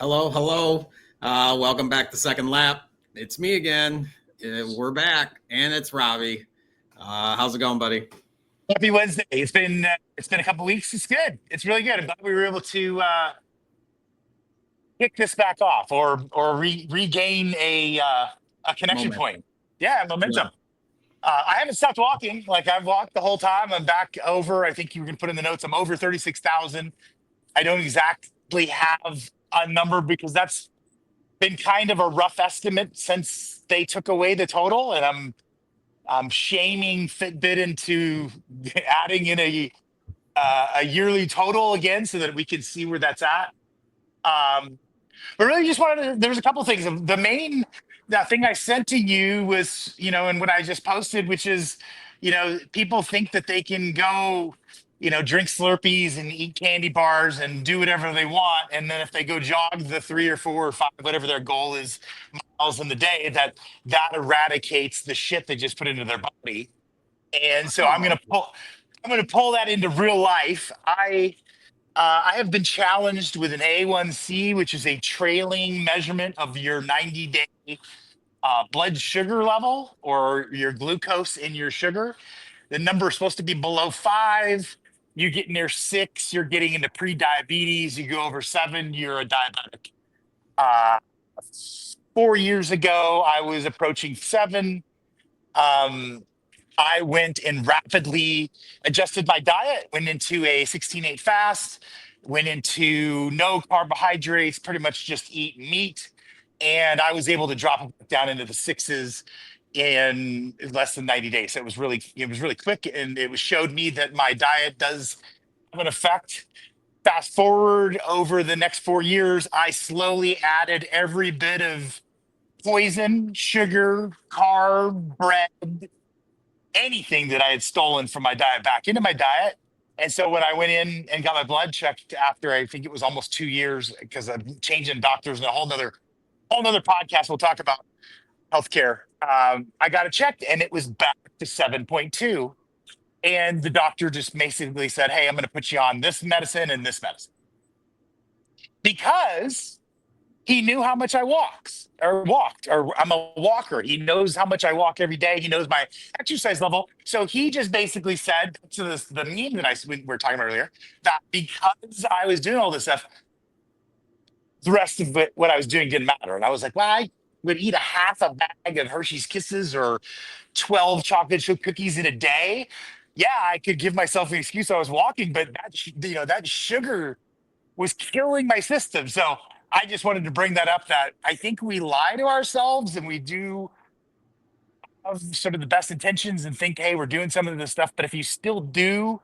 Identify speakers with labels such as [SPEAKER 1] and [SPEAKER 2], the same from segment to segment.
[SPEAKER 1] Hello, hello. Welcome back to Second Lap. It's me again. We're back, and it's Robbie. How's it going, buddy?
[SPEAKER 2] Happy Wednesday. It's been a couple weeks. It's good. It's really good. I'm glad we were able to kick this back off or regain a connection
[SPEAKER 1] Moment.
[SPEAKER 2] point. Yeah,
[SPEAKER 1] Yeah.
[SPEAKER 2] momentum. I haven't stopped walking. Like I've walked the whole time. I'm back over. I think you can put in the notes. I'm over 36,000. I don't exactly have a number because that's been kind of a rough estimate since they took away the total, and I'm shaming Fitbit into adding in a yearly total again so that we can see where that's at. Um, but really, just wanted to, there's a couple things. The main that thing I sent to you was, and what I just posted, which is, people think that they can go, drink Slurpees and eat candy bars and do whatever they want, and then if they go jog the 3 or 4 or 5, whatever their goal is, miles in the day, that eradicates the shit they just put into their body. And so
[SPEAKER 1] Oh, okay.
[SPEAKER 2] I'm gonna pull that into real life. I have been challenged with an A1C, which is a trailing measurement of your 90-day blood sugar level or your glucose in your sugar. The number is supposed to be below 5. You get near 6, you're getting into pre-diabetes. You go over 7, you're a diabetic. Uh, 4 years ago, I was approaching 7. Um, I went and rapidly adjusted my diet, went into a 16/8 fast, went into no carbohydrates, pretty much just eat meat. And I was able to drop it down into the sixes in less than 90 days. So it was really quick, and it was showed me that my diet does have an effect. Fast forward over the next 4 years, I slowly added every bit of poison, sugar, carb, bread, anything that I had stolen from my diet back into my diet. And so when I went in and got my blood checked after I think it was almost 2 years, because I'm changing doctors and a whole nother podcast, we'll talk about healthcare. I got it checked and it was back to 7.2. And the doctor just basically said, "Hey, I'm going to put you on this medicine and this medicine," because he knew how much I walked, or I'm a walker. He knows how much I walk every day. He knows my exercise level. So he just basically said to the meme that we were talking about earlier, that because I was doing all this stuff, the rest of it, what I was doing didn't matter. And I was like, well, I would eat a half a bag of Hershey's Kisses or 12 chocolate chip cookies in a day. Yeah, I could give myself an excuse I was walking, but that sugar was killing my system. So I just wanted to bring that up, that I think we lie to ourselves and we do have sort of the best intentions and think, hey, we're doing some of this stuff. But if you still do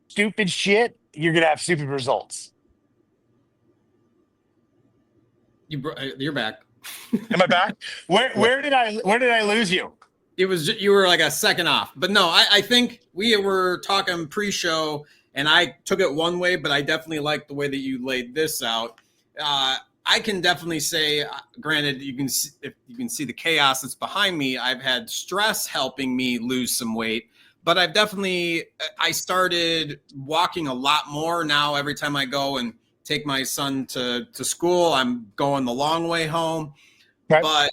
[SPEAKER 2] stupid shit, you're going to have stupid results.
[SPEAKER 1] You're back.
[SPEAKER 2] Am I back? Where,
[SPEAKER 1] Yeah.
[SPEAKER 2] where did I lose you?
[SPEAKER 1] You were like a second off, but no, I think we were talking pre-show, and I took it one way, but I definitely like the way that you laid this out. I can definitely say, granted, if you can see the chaos that's behind me. I've had stress helping me lose some weight, but I started walking a lot more now. Every time I go and take my son to school, I'm going the long way home,
[SPEAKER 2] Right.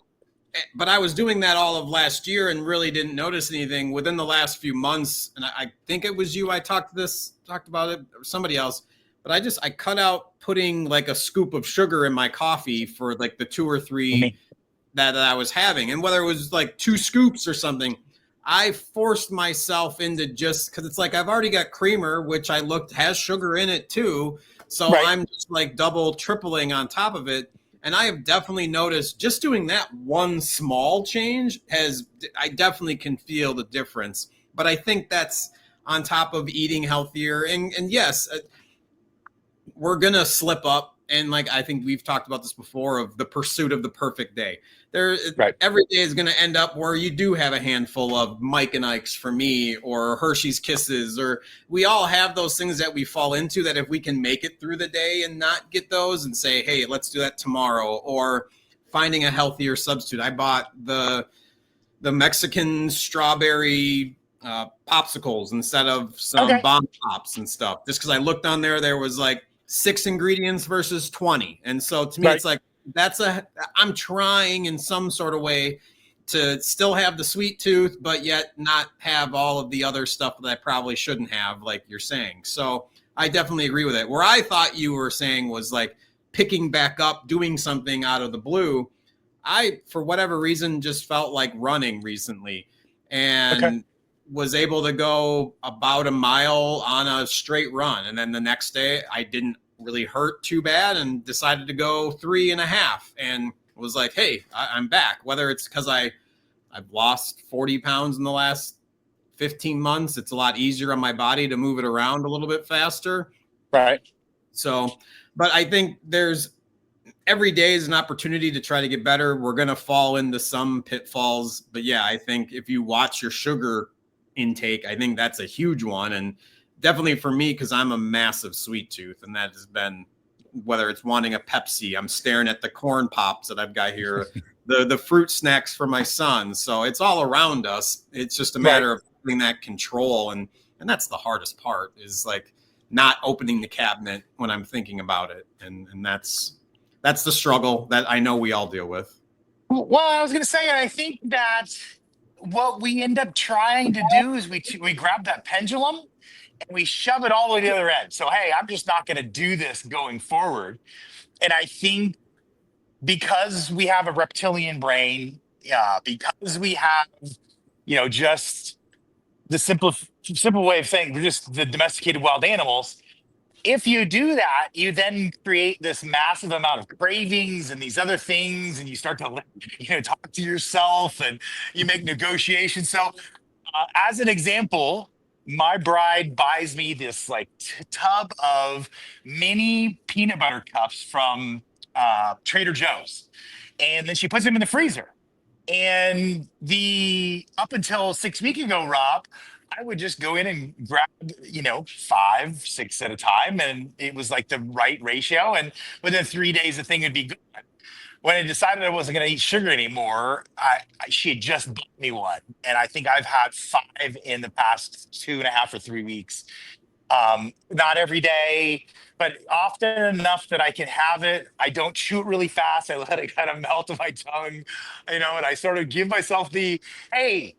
[SPEAKER 1] but I was doing that all of last year and really didn't notice anything within the last few months. And I think it was you I talked about it, or somebody else. But I cut out putting like a scoop of sugar in my coffee for like the 2 or 3
[SPEAKER 2] Me.
[SPEAKER 1] that I was having. And whether it was like 2 scoops or something, I forced myself into, just because it's like I've already got creamer, which I looked has sugar in it too. So
[SPEAKER 2] Right.
[SPEAKER 1] I'm just like double, tripling on top of it. And I have definitely noticed just doing that one small change I definitely can feel the difference. But I think that's on top of eating healthier. And yes, we're going to slip up. And like, I think we've talked about this before, of the pursuit of the perfect day.
[SPEAKER 2] Right.
[SPEAKER 1] Every day is going to end up where you do have a handful of Mike and Ike's for me, or Hershey's Kisses, or we all have those things that we fall into, that if we can make it through the day and not get those and say, hey, let's do that tomorrow, or finding a healthier substitute. I bought the Mexican strawberry popsicles instead of some
[SPEAKER 2] Okay.
[SPEAKER 1] bomb pops and stuff, just because I looked on there was like 6 ingredients versus 20. And so to me,
[SPEAKER 2] Right.
[SPEAKER 1] it's like, I'm trying in some sort of way to still have the sweet tooth, but yet not have all of the other stuff that I probably shouldn't have, like you're saying. So I definitely agree with it. Where I thought you were saying was like picking back up, doing something out of the blue. I, for whatever reason, just felt like running recently
[SPEAKER 2] Okay.
[SPEAKER 1] and was able to go about a mile on a straight run. And then the next day, I didn't really hurt too bad and decided to go 3.5 and was like, hey, I'm back. Whether it's because I've lost 40 pounds in the last 15 months, it's a lot easier on my body to move it around a little bit faster.
[SPEAKER 2] Right.
[SPEAKER 1] So, but I think there's every day is an opportunity to try to get better. We're going to fall into some pitfalls, but yeah, I think if you watch your sugar intake, I think that's a huge one. And definitely for me, because I'm a massive sweet tooth, and that has been, whether it's wanting a Pepsi, I'm staring at the corn pops that I've got here, the fruit snacks for my son. So it's all around us. It's just a
[SPEAKER 2] Right.
[SPEAKER 1] matter of having that control. And that's the hardest part, is like not opening the cabinet when I'm thinking about it. And that's the struggle that I know we all deal with.
[SPEAKER 2] Well, I was going to say, I think that what we end up trying to do is we grab that pendulum and we shove it all the way to the other end. So, hey, I'm just not going to do this going forward. And I think because we have a reptilian brain, because we have, just the simple way of saying we're just the domesticated wild animals. If you do that, you then create this massive amount of cravings and these other things, and you start to, talk to yourself and you make negotiations. So, as an example, my bride buys me this like tub of mini peanut butter cups from Trader Joe's, and then she puts them in the freezer. And the up until 6 weeks ago, Rob, I would just go in and grab, 5, 6 at a time, and it was like the right ratio. And within 3 days, the thing would be good. When I decided I wasn't going to eat sugar anymore, she had just bought me one, and I think I've had 5 in the past 2.5 or 3 weeks. Not every day, but often enough that I can have it. I don't chew it really fast. I let it kind of melt in my tongue, and I sort of give myself the, hey,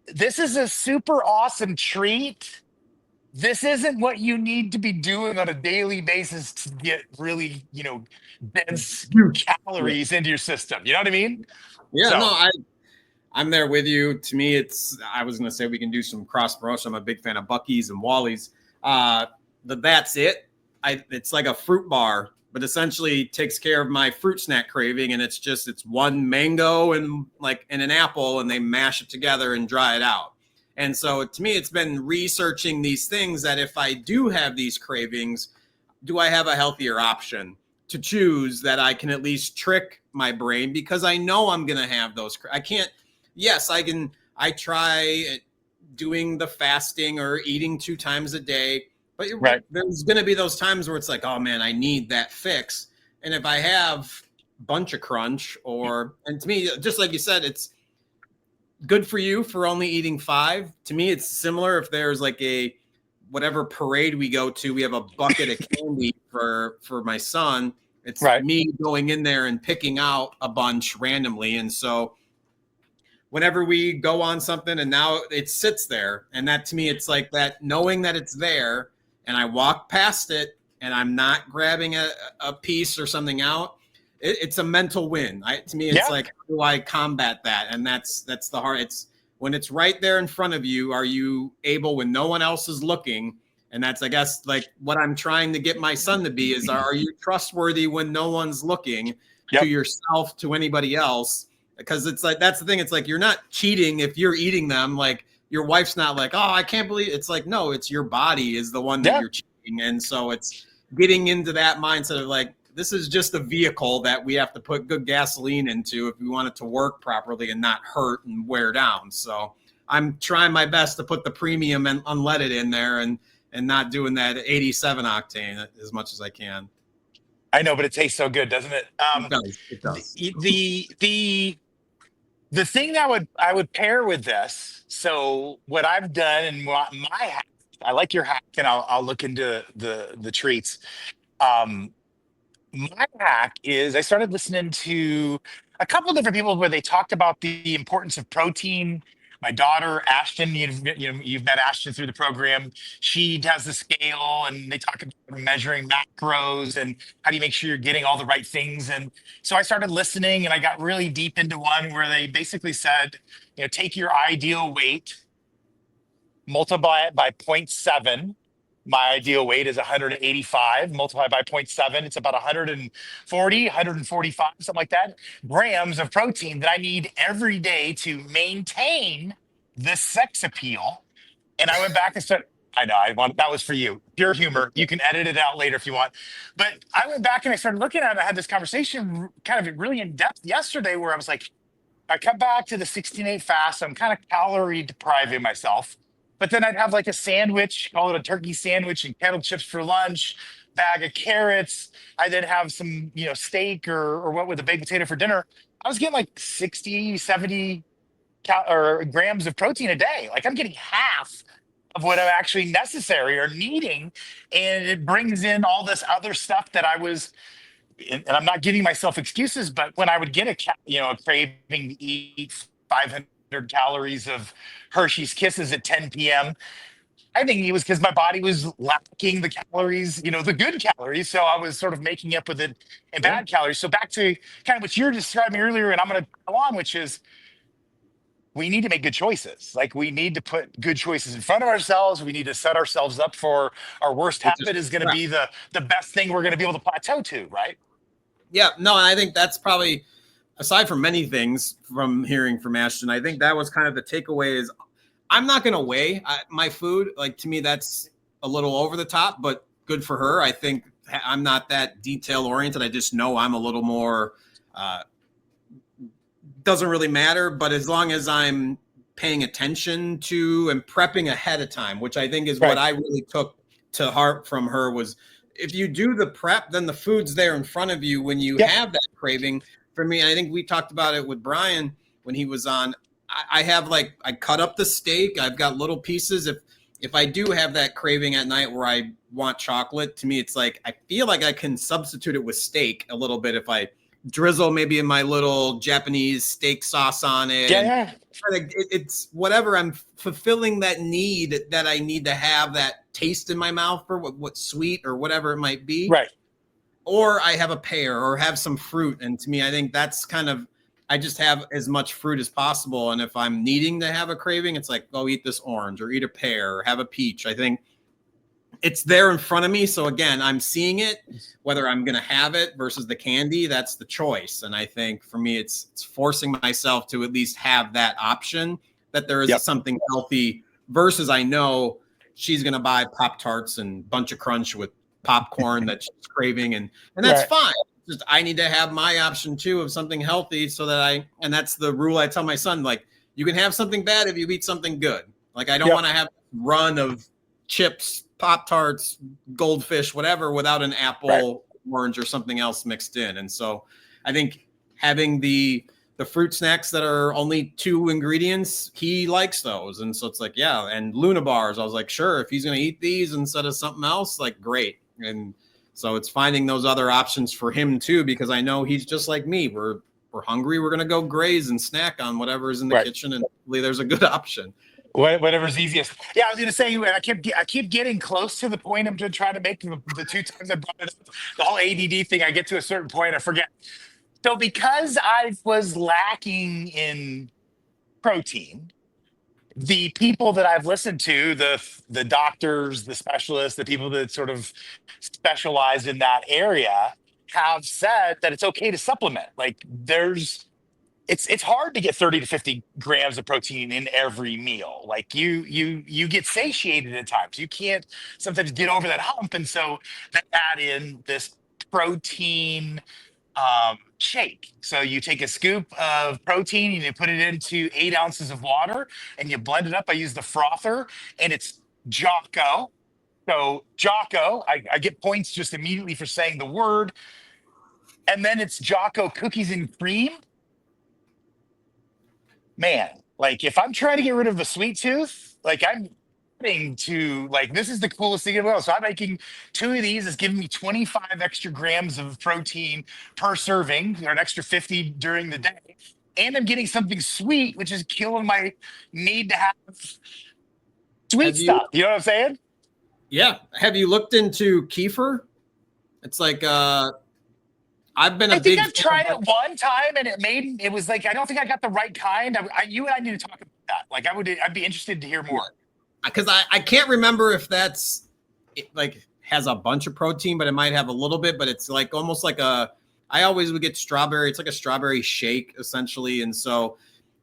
[SPEAKER 2] this is a super awesome treat. This isn't what you need to be doing on a daily basis to get really, dense
[SPEAKER 1] Yeah.
[SPEAKER 2] calories into your system. You know what I mean?
[SPEAKER 1] Yeah, no,
[SPEAKER 2] So,
[SPEAKER 1] I'm there with you. To me, I was going to say we can do some cross promotion. I'm a big fan of Buc-ee's and Wally's. That's it. It's like a fruit bar, but essentially takes care of my fruit snack craving. And it's one mango and an apple, and they mash it together and dry it out. And so to me, it's been researching these things that if I do have these cravings, do I have a healthier option to choose that I can at least trick my brain, because I know I'm going to have those. I can't, yes, I try doing the fasting or eating 2 times a day, but
[SPEAKER 2] right.
[SPEAKER 1] there's going to be those times where it's like, oh man, I need that fix. And if I have bunch of crunch, and to me, just like you said, it's good for you for only eating 5. To me, it's similar. If there's like a whatever parade we go to, we have a bucket of candy for my son. It's
[SPEAKER 2] Right.
[SPEAKER 1] me going in there and picking out a bunch randomly. And so whenever we go on something and now it sits there, and that to me, it's like that, knowing that it's there and I walk past it and I'm not grabbing a piece or something out. It's a mental win. To me, it's
[SPEAKER 2] Yeah.
[SPEAKER 1] like, how do I combat that? And that's the hard. It's when it's right there in front of you. Are you able, when no one else is looking? And that's, I guess, like what I'm trying to get my son to be is, are you trustworthy when no one's looking, to
[SPEAKER 2] Yep.
[SPEAKER 1] yourself, to anybody else? Because it's like, that's the thing. It's like, you're not cheating if you're eating them. Like your wife's not like, oh, I can't believe it's like, no, it's your body is the one that
[SPEAKER 2] Yeah.
[SPEAKER 1] you're cheating. And so it's getting into that mindset of like, this is just a vehicle that we have to put good gasoline into if we want it to work properly and not hurt and wear down. So I'm trying my best to put the premium and unleaded in there and not doing that 87 octane as much as I can.
[SPEAKER 2] I know, but it tastes so good, doesn't it?
[SPEAKER 1] It does. It does.
[SPEAKER 2] The thing that I would pair with this. So what I've done and what my hack I like your hack, and I'll look into the treats. Um, my hack is I started listening to a couple of different people where they talked about the importance of protein. My daughter Ashton, you've met Ashton through the program. She does the scale, and they talk about measuring macros and how do you make sure you're getting all the right things. And so I started listening, and I got really deep into one where they basically said, take your ideal weight, multiply it by zero point 0.7. My ideal weight is 185. Multiply by zero point 0.7. It's about 140, 145, something like that, grams of protein that I need every day to maintain this sex appeal. And I went back and said, I know, that was for you. Pure humor. You can edit it out later if you want. But I went back and I started looking at it. I had this conversation kind of really in depth yesterday where I was like, I come back to the 16-8 fast. I'm kind of calorie depriving myself. But then I'd have like a sandwich, call it a turkey sandwich and kettle chips for lunch, bag of carrots. I then have some, steak or what with a baked potato for dinner. I was getting like 60, 70 or grams of protein a day. Like I'm getting half of what I'm actually necessary or needing. And it brings in all this other stuff that I was and I'm not giving myself excuses, but when I would get a craving to eat 500 calories of Hershey's Kisses at 10 p.m., I think it was because my body was lacking the calories, the good calories. So I was sort of making up with it in
[SPEAKER 1] Yeah.
[SPEAKER 2] bad calories. So back to kind of what you're describing earlier, and I'm going to go on, which is we need to make good choices. Like we need to put good choices in front of ourselves. We need to set ourselves up for our worst
[SPEAKER 1] Which is
[SPEAKER 2] habit is going to
[SPEAKER 1] crap.
[SPEAKER 2] be the best thing we're going to be able to plateau to, right?
[SPEAKER 1] Yeah, no, and I think that's probably, aside from many things from hearing from Ashton, I think that was kind of the takeaway is I'm not going to weigh my food. Like to me, that's a little over the top, but good for her. I think I'm not that detail oriented. I just know I'm a little more, doesn't really matter. But as long as I'm paying attention to and prepping ahead of time, which I think is
[SPEAKER 2] Right.
[SPEAKER 1] what I really took to heart from her was if you do the prep, then the food's there in front of you when you
[SPEAKER 2] Yep.
[SPEAKER 1] have that craving. For me, I think we talked about it with Brian when he was on. I have I cut up the steak. I've got little pieces. If I do have that craving at night where I want chocolate, to me it's like I feel like I can substitute it with steak a little bit if I drizzle maybe in my little Japanese steak sauce on it,
[SPEAKER 2] Yeah,
[SPEAKER 1] and
[SPEAKER 2] yeah.
[SPEAKER 1] it's whatever. I'm fulfilling that need that I need to have that taste in my mouth for what sweet or whatever it might be,
[SPEAKER 2] Right.
[SPEAKER 1] or I have a pear or have some fruit. And to me, I think that's kind of, I just have as much fruit as possible. And if I'm needing to have a craving, it's like, go eat this orange or eat a pear or have a peach. I think it's there in front of me. So again, I'm seeing it, whether I'm going to have it versus the candy, that's the choice. And I think for me, it's forcing myself to at least have that option that there is
[SPEAKER 2] Yep.
[SPEAKER 1] something healthy versus I know she's going to buy Pop-Tarts and Bunch of Crunch with popcorn that she's craving. And that's
[SPEAKER 2] Right.
[SPEAKER 1] fine. Just I need to have my option too of something healthy so that and that's the rule I tell my son, like you can have something bad if you eat something good. Like I don't
[SPEAKER 2] Yep.
[SPEAKER 1] want to have a run of chips, Pop-Tarts, goldfish, whatever, without an apple,
[SPEAKER 2] Right.
[SPEAKER 1] orange, or something else mixed in. And so I think having the fruit snacks that are only 2 ingredients, he likes those. And so it's like, yeah. And Luna bars, I was like, sure, if he's going to eat these instead of something else, like great. And so it's finding those other options for him too, because I know he's just like me. We're hungry. We're going to go graze and snack on whatever is in the
[SPEAKER 2] Right.
[SPEAKER 1] kitchen. And hopefully there's a good option.
[SPEAKER 2] Whatever's easiest. Yeah, I was going to say, and I keep getting close to the point I'm just trying to make. The 2 times I brought it up, the whole ADD thing, I get to a certain point, I forget. So because I was lacking in protein, the people that I've listened to, the doctors, the specialists, the people that sort of specialize in that area, have said that it's okay to supplement. Like it's hard to get 30 to 50 grams of protein in every meal. Like you get satiated at times. You can't sometimes get over that hump. And so they add in this protein shake. So you take a scoop of protein and you put it into 8 ounces of water and you blend it up. I use the frother, and it's Jocko. So Jocko, I get points just immediately for saying the word. And then it's Jocko cookies and cream. Man, like if I'm trying to get rid of a sweet tooth, like I'm adding to, like, this is the coolest thing in the world. So I'm making two of these. It's giving me 25 extra grams of protein per serving, or an extra 50 during the day. And I'm getting something sweet, which is killing my need to have sweet
[SPEAKER 1] Have you?
[SPEAKER 2] stuff. You know what I'm saying?
[SPEAKER 1] Yeah. Have you looked into kefir? It's like I've been a
[SPEAKER 2] I think
[SPEAKER 1] big
[SPEAKER 2] I've
[SPEAKER 1] fan of
[SPEAKER 2] tried
[SPEAKER 1] like,
[SPEAKER 2] it one time and it was like, I don't think I got the right kind. You and I need to talk about that. Like, I'd be interested to hear
[SPEAKER 1] yeah,
[SPEAKER 2] more.
[SPEAKER 1] because I can't remember if that's it, like has a bunch of protein, but it might have a little bit. But it's like almost like a. I always would get strawberry. It's like a strawberry shake essentially, and so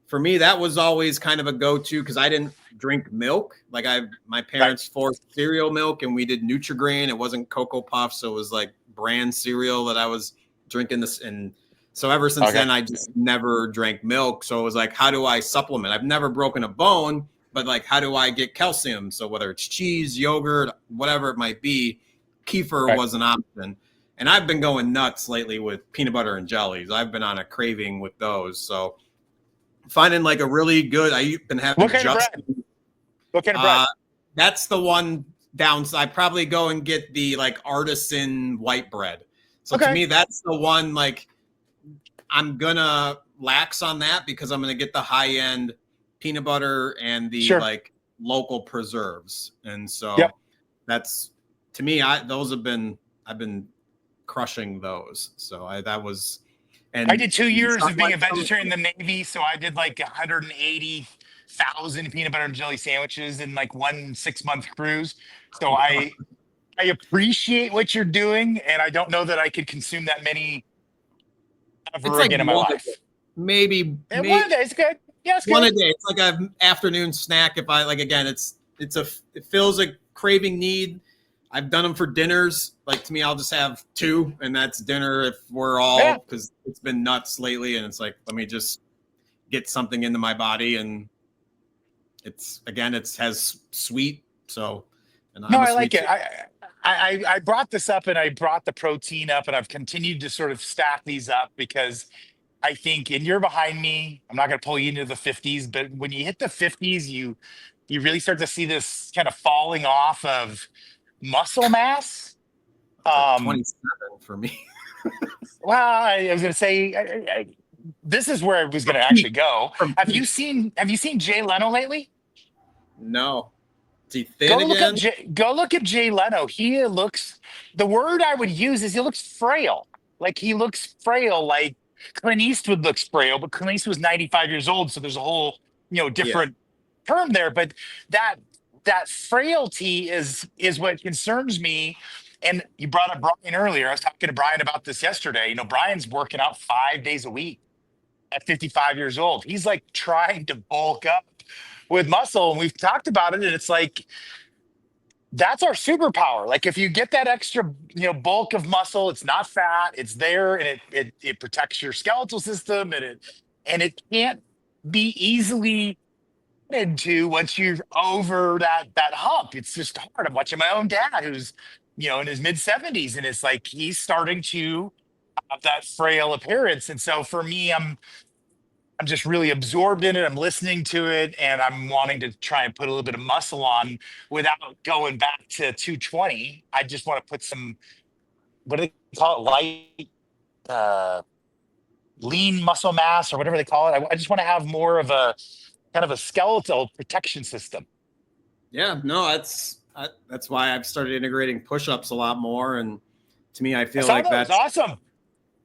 [SPEAKER 1] for me that was always kind of a go-to because I didn't drink milk. Like my
[SPEAKER 2] Right.
[SPEAKER 1] parents forced cereal milk, and we did Nutri-Grain. It wasn't Cocoa Puffs, so it was like brand cereal that I was drinking this and. So ever since
[SPEAKER 2] Okay.
[SPEAKER 1] then, I just never drank milk. So it was like, how do I supplement? I've never broken a bone, but like, how do I get calcium? So whether it's cheese, yogurt, whatever it might be, kefir
[SPEAKER 2] Right.
[SPEAKER 1] was an option. And I've been going nuts lately with peanut butter and jellies. I've been on a craving with those. So finding like a really good, I've been
[SPEAKER 2] What
[SPEAKER 1] having
[SPEAKER 2] kind of
[SPEAKER 1] just,
[SPEAKER 2] bread? What kind of bread?
[SPEAKER 1] that's the one downside. I probably go and get the like artisan white bread. So to
[SPEAKER 2] Okay.
[SPEAKER 1] me, that's the one like I'm gonna lax on that because I'm gonna get the high end peanut butter and the
[SPEAKER 2] Sure.
[SPEAKER 1] like local preserves. And
[SPEAKER 2] Yep.
[SPEAKER 1] so that's to me, I've been crushing those. So that was
[SPEAKER 2] I
[SPEAKER 1] and
[SPEAKER 2] did 2 years
[SPEAKER 1] stuff
[SPEAKER 2] of being
[SPEAKER 1] like
[SPEAKER 2] a vegetarian in the Navy, so I did like 180,000 peanut butter and jelly sandwiches in like one 6-month cruise. So I appreciate what you're doing, and I don't know that I could consume that many
[SPEAKER 1] it's
[SPEAKER 2] ever
[SPEAKER 1] like
[SPEAKER 2] again in my
[SPEAKER 1] one a day,
[SPEAKER 2] life.
[SPEAKER 1] maybe
[SPEAKER 2] And one day it's good. Yeah, it's
[SPEAKER 1] one a
[SPEAKER 2] good.
[SPEAKER 1] day. It's like an afternoon snack. If I like again, it fills a craving need. I've done them for dinners. Like to me, I'll just have two, and that's dinner if we're
[SPEAKER 2] Yeah.
[SPEAKER 1] all because it's been nuts lately, and it's like let me just get something into my body, and it's again, it has sweet. So, and
[SPEAKER 2] No,
[SPEAKER 1] I'm a
[SPEAKER 2] I like
[SPEAKER 1] sweet
[SPEAKER 2] it.
[SPEAKER 1] tooth.
[SPEAKER 2] I brought this up and I brought the protein up, and I've continued to sort of stack these up because I think, and you're behind me. I'm not going to pull you into the 50s, but when you hit the 50s, you really start to see this kind of falling off of muscle mass.
[SPEAKER 1] It's like
[SPEAKER 2] Um,
[SPEAKER 1] 27 for me.
[SPEAKER 2] well, I was going to say this is where I was going
[SPEAKER 1] From
[SPEAKER 2] to actually
[SPEAKER 1] peak.
[SPEAKER 2] go.
[SPEAKER 1] From peak.
[SPEAKER 2] Have you seen Jay Leno lately?
[SPEAKER 1] No, is he thin again?
[SPEAKER 2] Go look up Jay Leno. He looks, the word I would use is he looks frail. Like he looks frail, like Clint Eastwood looks frail, but Clint Eastwood was 95 years old, so there's a whole,
[SPEAKER 1] Yeah.
[SPEAKER 2] different term there. But that that frailty is what concerns me. And you brought up Brian earlier. I was talking to Brian about this yesterday. Brian's working out 5 days a week at 55 years old. He's like trying to bulk up with muscle. And we've talked about it. And it's like, that's our superpower. Like if you get that extra, bulk of muscle, it's not fat, it's there, and it protects your skeletal system, and it can't be easily into once you're over that hump. It's just hard. I'm watching my own dad who's, in his mid 70s, and it's like he's starting to have that frail appearance. And so for me, I'm just really absorbed in it. I'm listening to it, and I'm wanting to try and put a little bit of muscle on without going back to 220. I just want to put some, what do they call it, light, uh, lean muscle mass or whatever they call it. I just want to have more of a kind of a skeletal protection system.
[SPEAKER 1] Yeah, no, that's why I've started integrating push-ups a lot more. And to me, I
[SPEAKER 2] I
[SPEAKER 1] feel
[SPEAKER 2] saw
[SPEAKER 1] like
[SPEAKER 2] those.
[SPEAKER 1] that's
[SPEAKER 2] Awesome.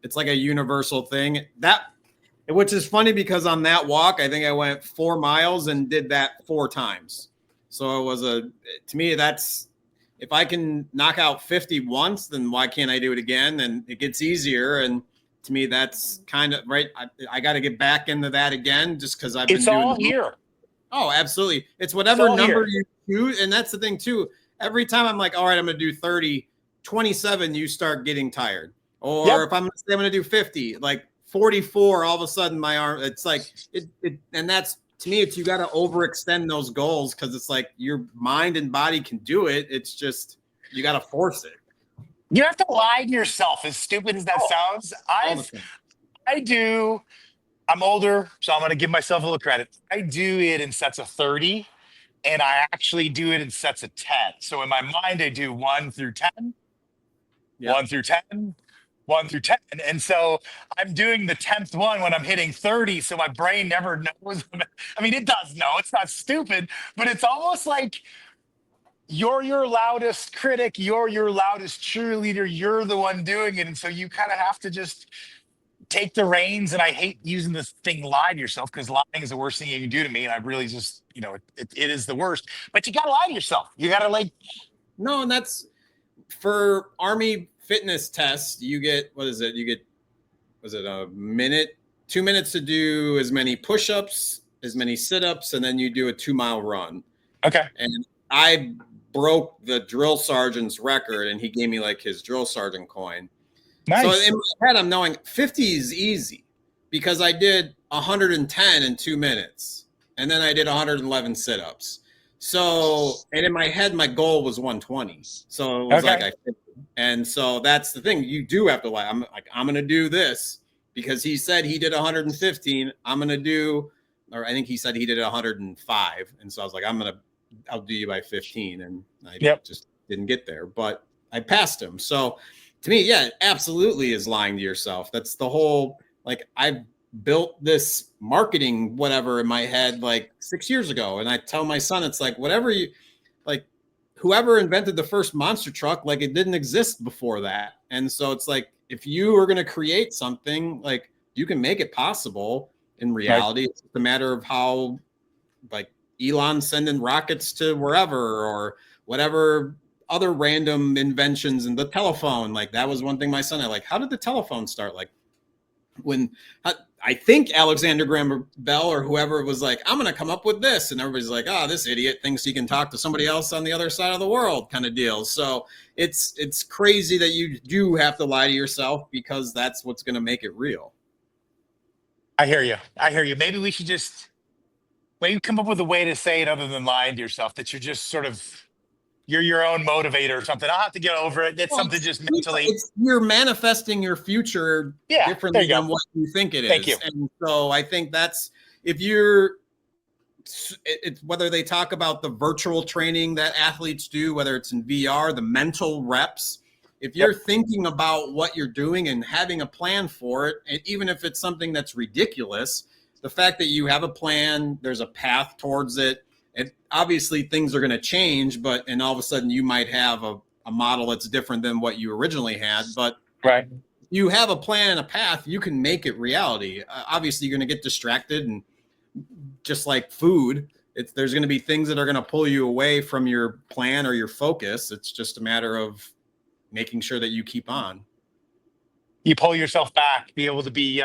[SPEAKER 1] it's like a universal thing. That which is funny because on that walk, I think I went 4 miles and did that 4 times. So it was to me, that's if I can knock out 50 once, then why can't I do it again? And it gets easier. And to me, that's kind of right. I got to get back into that again just because I've been
[SPEAKER 2] It's
[SPEAKER 1] doing.
[SPEAKER 2] all here.
[SPEAKER 1] Oh, absolutely. It's
[SPEAKER 2] It's
[SPEAKER 1] whatever
[SPEAKER 2] all
[SPEAKER 1] number
[SPEAKER 2] here.
[SPEAKER 1] you choose. And that's the thing, too. Every time I'm like, all right, I'm going to do 30, 27, you start getting tired. Or
[SPEAKER 2] Yep.
[SPEAKER 1] if I'm going to say I'm going to do 50, like 44, all of a sudden my arm, it's like, and that's to me, it's you got to overextend those goals because it's like your mind and body can do it. It's just, you got to force it.
[SPEAKER 2] You have to lie to yourself, as stupid as that
[SPEAKER 1] Oh,
[SPEAKER 2] sounds.
[SPEAKER 1] all the time.
[SPEAKER 2] I I'm older, so I'm going to give myself a little credit. I do it in sets of 30. and I actually do it in sets of 10. So in my mind, I do 1 through 10,
[SPEAKER 1] Yeah.
[SPEAKER 2] 1 through 10, 1 through 10. And so I'm doing the 10th one when I'm hitting 30. So my brain never knows. I mean, it does know. It's not stupid, but it's almost like you're your loudest critic. You're your loudest cheerleader. You're the one doing it. And so you kind of have to just take the reins. And I hate using this thing, lie to yourself, because lying is the worst thing you can do to me. And I really just, it is the worst. But you got to lie to yourself. You got to like,
[SPEAKER 1] No, and that's for Army fitness tests. You get, what is it? You get, was it a minute, 2 minutes to do as many push-ups, as many sit-ups, and then you do a 2-mile run.
[SPEAKER 2] okay.
[SPEAKER 1] And I broke the drill sergeant's record, and he gave me like his drill sergeant coin.
[SPEAKER 2] Nice.
[SPEAKER 1] So in my head, I'm knowing 50 is easy because I did 110 in 2 minutes, and then I did 111 sit-ups. So, and in my head, my goal was 120. So it was
[SPEAKER 2] Okay.
[SPEAKER 1] like and so that's the thing. You do have to lie. I'm like, I'm going to do this because he said he did 115. I'm going to do, or I think he said he did 105. And so I was like, I'll do you by 15. And I just didn't get there, but I passed him. So to me, yeah, it absolutely is lying to yourself. That's the whole, like, I've built this marketing whatever in my head like 6 years ago. And I tell my son, it's like, whatever you like, whoever invented the first monster truck, like it didn't exist before that. And so it's like, if you are going to create something, like you can make it possible in reality. Right. It's a matter of how, like, Elon sending rockets to wherever or whatever other random inventions. And the telephone, like that was one thing my son, I like, how did the telephone start? Like when I think Alexander Graham Bell or whoever was like, I'm going to come up with this. And everybody's like, oh, this idiot thinks he can talk to somebody else on the other side of the world kind of deal. So it's crazy that you do have to lie to yourself because that's what's going to make it real.
[SPEAKER 2] I hear you. Maybe we should just come up with a way to say it other than lying to yourself, that you're just sort of, you're your own motivator or something. I'll have to get over it. It's something just mentally.
[SPEAKER 1] You're manifesting your future differently than what you think it is.
[SPEAKER 2] Thank you.
[SPEAKER 1] And so I think that's, if you're, it's whether they talk about the virtual training that athletes do, whether it's in VR, the mental reps, if you're thinking about what you're doing and having a plan for it, and even if it's something that's ridiculous, the fact that you have a plan, there's a path towards it, and obviously things are going to change, and all of a sudden you might have a model that's different than what you originally had. But
[SPEAKER 2] right,
[SPEAKER 1] you have a plan and a path, you can make it reality. Obviously you're going to get distracted, and just like food, there's going to be things that are going to pull you away from your plan or your focus. It's just a matter of making sure that you keep on.
[SPEAKER 2] You pull yourself back, be able to be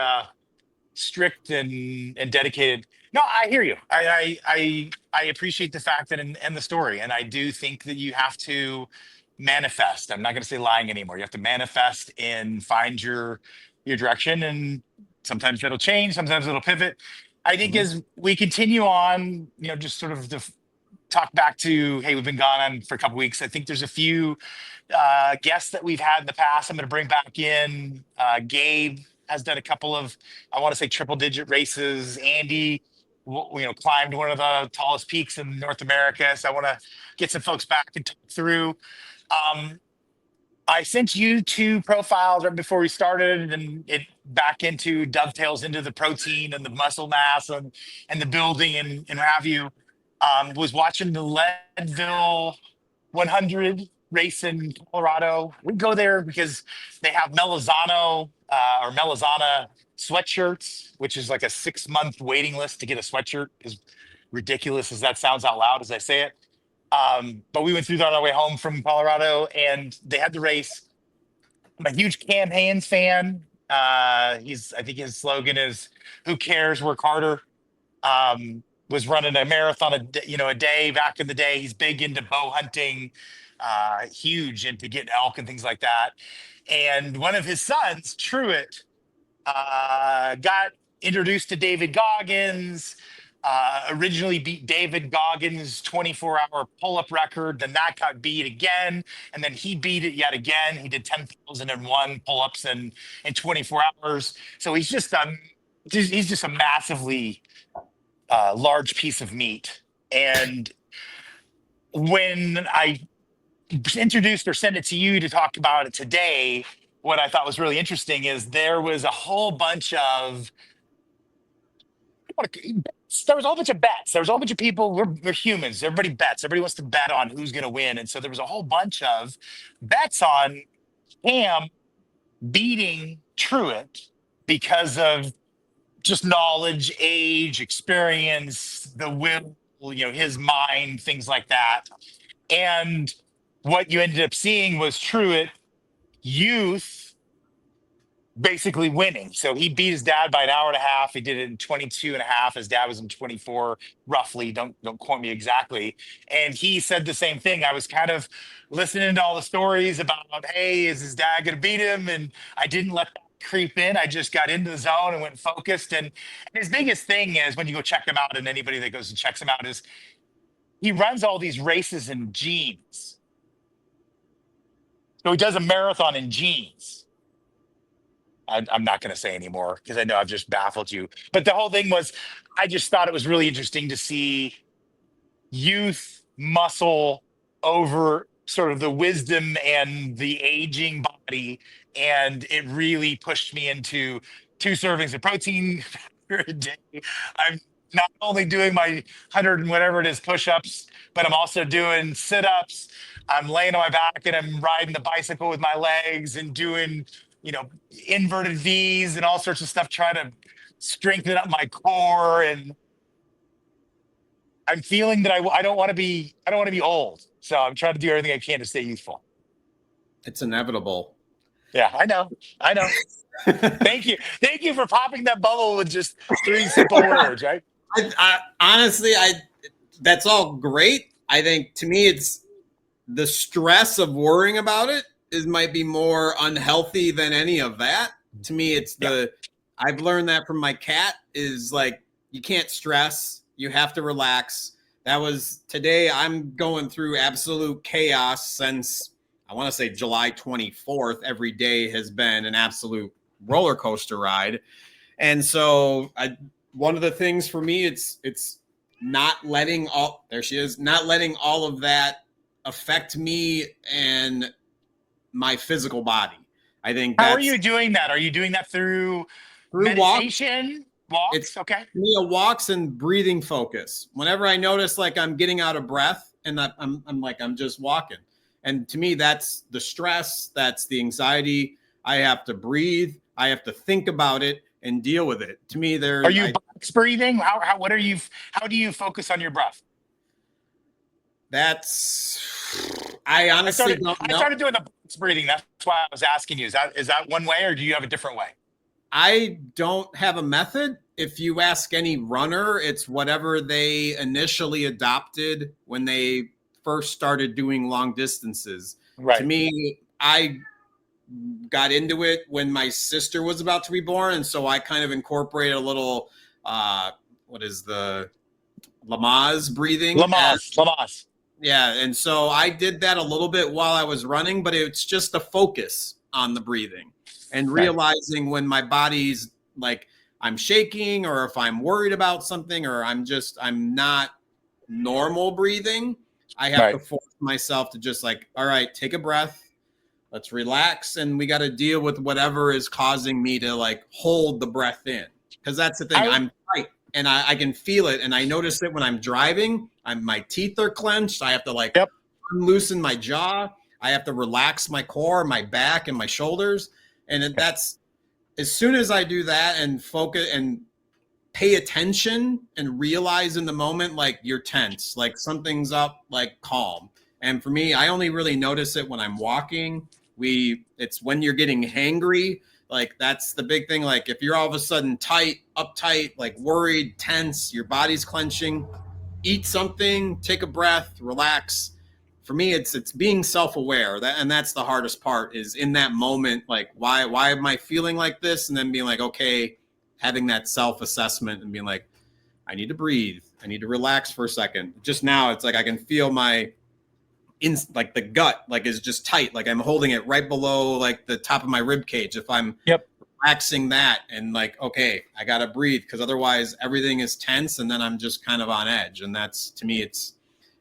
[SPEAKER 2] strict and dedicated. No, I hear you. I appreciate the fact that and the story, and I do think that you have to manifest. I'm not going to say lying anymore. You have to manifest and find your direction, and sometimes it'll change, sometimes it'll pivot. I think as we continue on, just sort of the talk back to, hey, we've been gone on for a couple weeks. I think there's a few guests that we've had in the past. I'm going to bring back in Gabe has done a couple of, I want to say, triple-digit races. Andy, climbed one of the tallest peaks in North America. So I want to get some folks back and talk through. I sent you 2 profiles right before we started, and it dovetails into the protein and the muscle mass and the building and what have you. Was watching the Leadville 100 race in Colorado. We go there because they have Melizano or Melizana sweatshirts, which is like a 6-month waiting list to get a sweatshirt. As ridiculous as that sounds out loud as I say it. But we went through that on our way home from Colorado, and they had the race. I'm a huge Cam Hanes fan. I think his slogan is "Who cares? Work harder." Was running a marathon a day back in the day. He's big into bow hunting, huge into getting elk and things like that. And one of his sons, Truett, got introduced to David Goggins. Originally beat David Goggins' 24-hour pull-up record. Then that got beat again, and then he beat it yet again. He did 10,001 pull-ups in 24 hours. So he's just a massively large piece of meat. And when I introduced or sent it to you to talk about it today, what I thought was really interesting is there was a whole bunch of there was a whole bunch of bets. There was a whole bunch of people. We're humans. Everybody bets. Everybody wants to bet on who's going to win. And so there was a whole bunch of bets on Cam beating Truett because of just knowledge, age, experience, the will, his mind, things like that. And what you ended up seeing was Truett youth basically winning. So he beat his dad by an hour and a half. He did it in 22 and a half. His dad was in 24, roughly. Don't quote me exactly. And he said the same thing. I was kind of listening to all the stories about, hey, is his dad going to beat him? And I didn't let that creep in. I just got into the zone and went focused. And his biggest thing is when you go check him out, and anybody that goes and checks him out, is he runs all these races in jeans. So he does a marathon in jeans. I'm not going to say anymore because I know I've just baffled you. But the whole thing was, I just thought it was really interesting to see youth muscle over sort of the wisdom and the aging body. And it really pushed me into 2 servings of protein a day. I'm not only doing my 100 and whatever it is push-ups, but I'm also doing sit-ups. I'm laying on my back and I'm riding the bicycle with my legs and doing inverted V's and all sorts of stuff, trying to strengthen up my core. And I'm feeling that I don't want to be old. So I'm trying to do everything I can to stay youthful.
[SPEAKER 1] It's inevitable.
[SPEAKER 2] Yeah, I know. Thank you for popping that bubble with just 3 simple words, right?
[SPEAKER 1] I honestly, that's all great. I think to me, it's the stress of worrying about it might be more unhealthy than any of that. To me, it's I've learned that from my cat is like, you can't stress, you have to relax. That was today. I'm going through absolute chaos since I want to say July 24th. Every day has been an absolute roller coaster ride. And so one of the things for me, it's not letting not letting all of that affect me and my physical body. I think
[SPEAKER 2] How are you doing that? Are you doing that through meditation? Walks?
[SPEAKER 1] It's
[SPEAKER 2] okay.
[SPEAKER 1] Walks and breathing focus. Whenever I notice like I'm getting out of breath and I'm just walking. And to me, that's the stress, that's the anxiety. I have to breathe. I have to think about it and deal with it. To me,
[SPEAKER 2] are you box breathing? How do you focus on your breath?
[SPEAKER 1] I honestly don't know.
[SPEAKER 2] I started doing the box breathing. That's why I was asking you. Is that one way, or do you have a different way?
[SPEAKER 1] I don't have a method. If you ask any runner, it's whatever they initially adopted when they first started doing long distances.
[SPEAKER 2] Right.
[SPEAKER 1] To me, I got into it when my sister was about to be born, and so I kind of incorporated a little what is the Lamaze breathing?
[SPEAKER 2] Lamaze.
[SPEAKER 1] Yeah, and so I did that a little bit while I was running, but it's just a focus on the breathing and realizing when my body's like I'm shaking or if I'm worried about something or I'm not normal breathing, I have to force myself to just like, all right, take a breath. Let's relax. And we got to deal with whatever is causing me to like hold the breath in. Because that's the thing. I'm tight and I can feel it. And I notice it when I'm driving. My teeth are clenched. I have to like loosen my jaw. I have to relax my core, my back, and my shoulders. And that's as soon as I do that and focus and pay attention and realize in the moment, like you're tense, like something's up, like calm. And for me, I only really notice it when I'm walking. It's when you're getting hangry. Like that's the big thing. Like if you're all of a sudden tight, uptight, like worried, tense, your body's clenching, eat something, take a breath, relax. For me, it's being self-aware. And that's the hardest part is in that moment, like why am I feeling like this? And then being like, okay, having that self-assessment and being like, I need to breathe. I need to relax for a second. Just now, it's like I can feel my like the gut like is just tight. Like I'm holding it right below like the top of my rib cage if I'm relaxing that and like, okay, I got to breathe because otherwise everything is tense and then I'm just kind of on edge. And that's, to me, it's,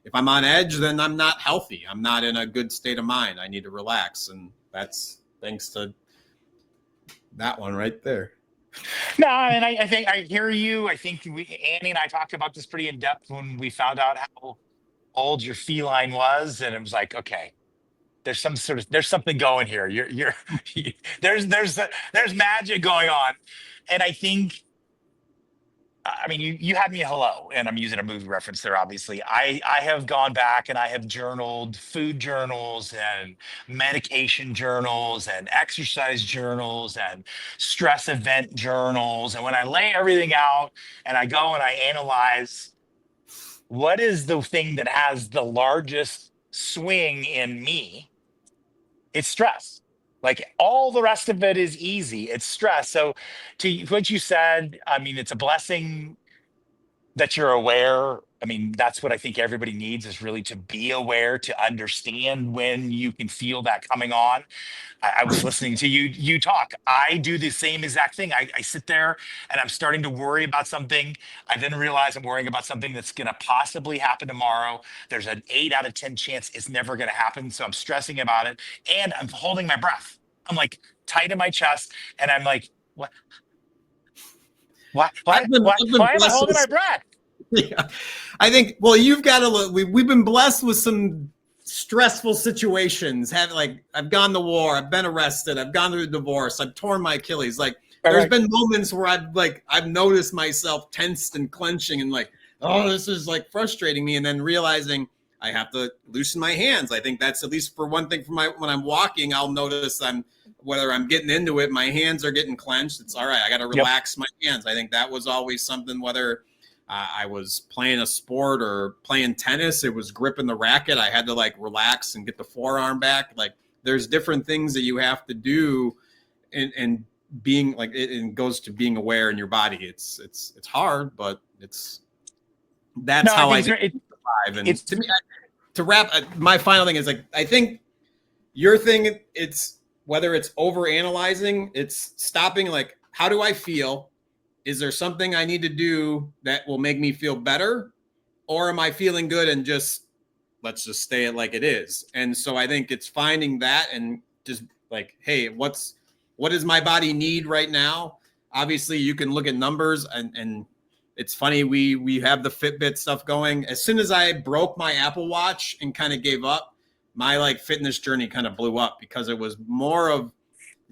[SPEAKER 1] if I'm on edge, then I'm not healthy. I'm not in a good state of mind. I need to relax. And that's thanks to that one right there.
[SPEAKER 2] No, and I think I hear you. I think Annie and I talked about this pretty in depth when we found out how old your feline was, and it was like, okay, there's something going here. You're there's magic going on, and I think, I mean, you had me at hello, and I'm using a movie reference there. Obviously, I have gone back and I have journaled food journals and medication journals and exercise journals and stress event journals. And when I lay everything out and I go and I analyze what is the thing that has the largest swing in me, it's stress. Like all the rest of it is easy. It's stress. So to what you said, I mean, it's a blessing that you're aware. I mean, that's what I think everybody needs, is really to be aware, to understand when you can feel that coming on. I was listening to you talk. I do the same exact thing. I sit there and I'm starting to worry about something. I then realize I'm worrying about something that's going to possibly happen tomorrow. There's an 8 out of 10 chance it's never going to happen. So I'm stressing about it and I'm holding my breath. I'm like tight in my chest and I'm like, what? Why
[SPEAKER 1] I've been
[SPEAKER 2] am I
[SPEAKER 1] blessed
[SPEAKER 2] holding my
[SPEAKER 1] with,
[SPEAKER 2] breath?
[SPEAKER 1] yeah, I think, well, you've got to look, we've been blessed with some stressful situations. Have, like, I've gone to war, I've been arrested, I've gone through a divorce, I've torn my Achilles. Like, there's been moments where I've noticed myself tensed and clenching and like, oh, this is like frustrating me, and then realizing I have to loosen my hands. I think that's, at least for one thing, for when I'm walking, I'll notice whether I'm getting into it, my hands are getting clenched. It's all right. I got to relax my hands. I think that was always something, whether I was playing a sport or playing tennis, it was gripping the racket. I had to like relax and get the forearm back. Like, there's different things that you have to do, and being like, it goes to being aware in your body. It's hard, but that's how I get survive. And to me, to wrap, my final thing is, like, I think your thing, it's whether it's over analyzing, it's stopping, like, how do I feel? Is there something I need to do that will make me feel better? Or am I feeling good and just, let's just stay it like it is? And so I think it's finding that and just like, hey, what does my body need right now? Obviously you can look at numbers, and it's funny, we have the Fitbit stuff going. As soon as I broke my Apple Watch and kind of gave up, my like fitness journey kind of blew up, because it was more of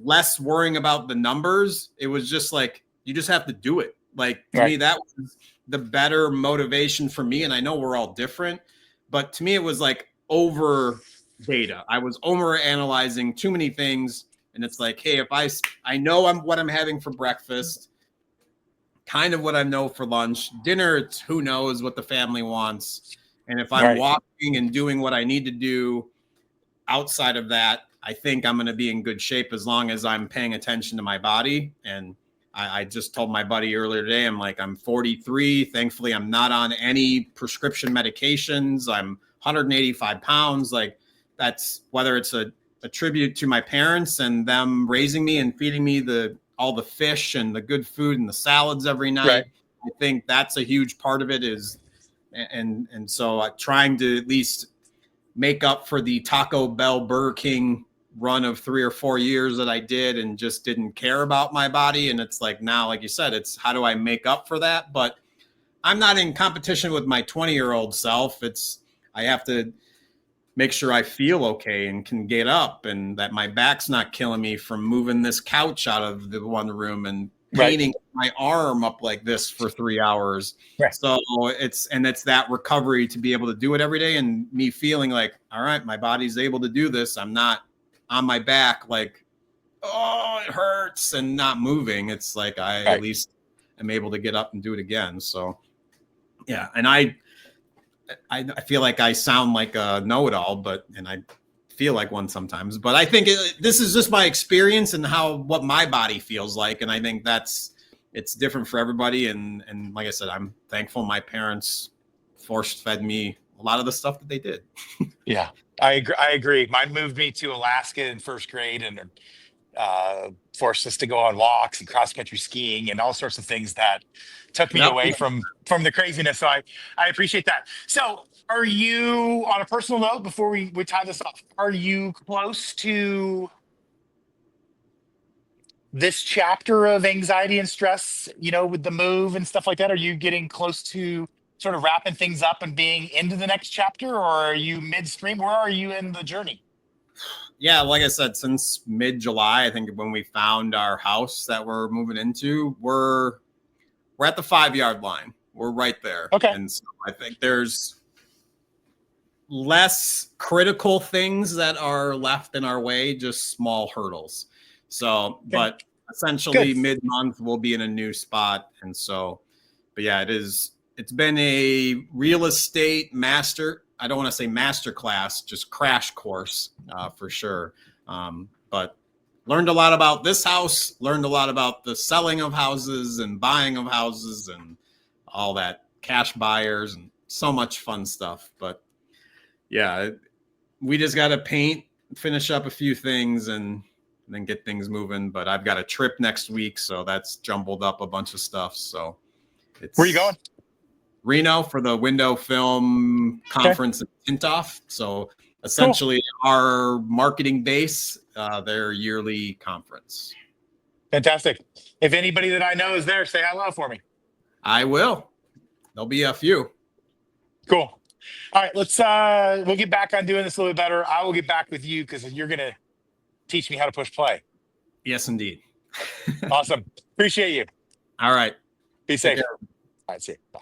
[SPEAKER 1] less worrying about the numbers. It was just like, you just have to do it. Like, to me, that was the better motivation for me. And I know we're all different, but to me, it was like over data. I was over analyzing too many things. And it's like, hey, if I know what I'm having for breakfast, kind of what I know for lunch, dinner, it's who knows what the family wants. And if I'm walking and doing what I need to do outside of that, I think I'm going to be in good shape, as long as I'm paying attention to my body. And I just told my buddy earlier today, I'm like, I'm 43. Thankfully, I'm not on any prescription medications. I'm 185 pounds. Like, that's, whether it's a tribute to my parents and them raising me and feeding me all the fish and the good food and the salads every night. I think that's a huge part of it, is, and so trying to at least make up for the Taco Bell, Burger King run of 3 or 4 years that I did and just didn't care about my body. And it's like, now, like you said, it's how do I make up for that? But I'm not in competition with my 20-year-old self. I have to make sure I feel okay and can get up, and that my back's not killing me from moving this couch out of the one room and painting my arm up like this for 3 hours. So it's that recovery to be able to do it every day, and me feeling like, all right, my body's able to do this. I'm not on my back like, oh, it hurts, and not moving. It's like I at least am able to get up and do it again. So yeah. And I feel like I sound like a know-it-all, and I feel like one sometimes, but I think this is just my experience and what my body feels like. And I think it's different for everybody. And like I said, I'm thankful my parents force fed me a lot of the stuff that they did.
[SPEAKER 2] Yeah, I agree. Mine moved me to Alaska in first grade, and forced us to go on walks and cross country skiing and all sorts of things that took me
[SPEAKER 1] Yep.
[SPEAKER 2] away from the craziness. So I appreciate that. So are you, on a personal note, before we tie this off, are you close to this chapter of anxiety and stress, with the move and stuff like that? Are you getting close to sort of wrapping things up and being into the next chapter, or are you midstream? Where are you in the journey?
[SPEAKER 1] Yeah, like I said, since mid-July, I think when we found our house that we're moving into, we're at the 5-yard line. We're right there.
[SPEAKER 2] Okay.
[SPEAKER 1] And so I think there's less critical things that are left in our way, just small hurdles. So, but essentially mid-month we'll be in a new spot. And so, but yeah, it's been a real estate I don't want to say master class, just crash course for sure. But learned a lot about this house, learned a lot about the selling of houses and buying of houses and all that, cash buyers and so much fun stuff. But yeah, we just got to finish up a few things and then get things moving. But I've got a trip next week, so that's jumbled up a bunch of stuff. So
[SPEAKER 2] where are you going?
[SPEAKER 1] Reno for the window film conference in Tintoff. So essentially our marketing base, their yearly conference.
[SPEAKER 2] Fantastic. If anybody that I know is there, say hello for me.
[SPEAKER 1] I will. There'll be a few.
[SPEAKER 2] Cool. All right, we'll get back on doing this a little bit better. I will get back with you because you're going to teach me how to push play.
[SPEAKER 1] Yes, indeed.
[SPEAKER 2] Awesome. Appreciate you.
[SPEAKER 1] All right.
[SPEAKER 2] Be safe. All right, see you. Bye.